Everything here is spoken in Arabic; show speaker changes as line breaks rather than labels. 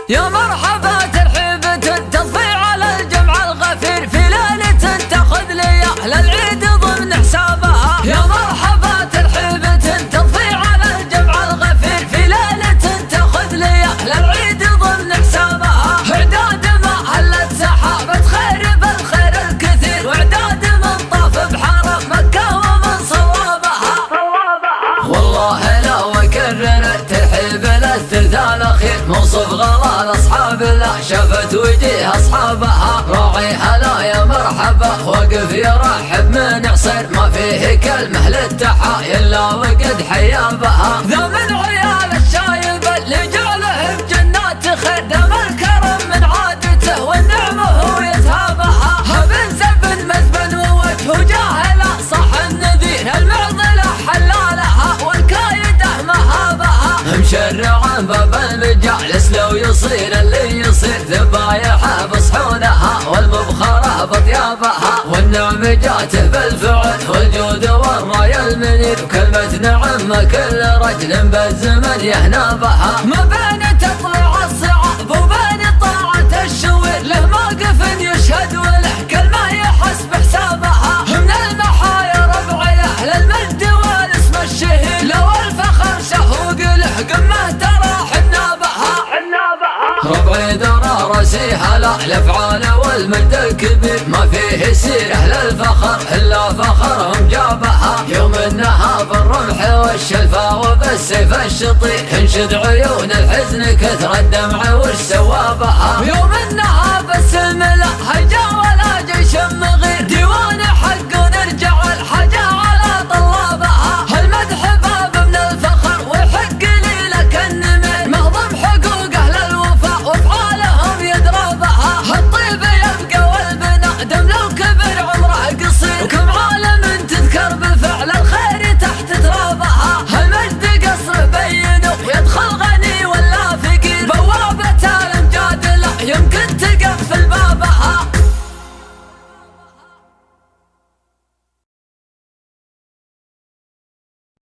يا مرحبا ترحيبة تضفي على الجمع الغفير في ليلة تاخذ لي أهل العيد ضمن حسابها. يا مرحبا ترحيبة تضفي على الجمع الغفير في ليلة تاخذ لي أهل العيد ضمن حسابها. إعداد ما هلت سحابة خير بالخير الكثير، وإعداد من طاف بحرم مكة ومن صوابها. والله لو أكرر الترحيب للثلث الأخير موصف غلا أصحاب الله شافت وجيه أصحابها. راعي هلا يا مرحبا وقف يرحب من عصير، ما فيه كلمة للتحايا إلا وقد حيا بها. ذا من عيال الشايب اللي جعله بجنات خير، دم الكرم من عادته والنعمة هو يتهابها. بن زبن مزبن ووجهه جاهلة صح النذير، المعضلة حلالها والكايدة مهابها. مشرعا باب المجالس لو يصير اللي يصير، ذبايحه بصحونها والمبخرة بطيابها. والنعم جاته بالفعل والجود والراي المنير، وكلمة نعم كل رجل بالزمن يهنى بها. ما بين تطلع الصعاب وبين طاعة الشوير، له موقف يشهد وله كلمة يحس بحسابها. من المحايا ربعي أهل المجد والاسم الشهير، لو الفخر شهوق له قمه ترى حنا بها. ربعي درى راسي هلا الافعال والمجد الكبير، ما فيه سيره للفخر الا فخرهم جابها. يوم النها بالرمح والشلفا وبالسيف الشطير، انشد عيون الحزن كثر الدمع وش سوابها. يوم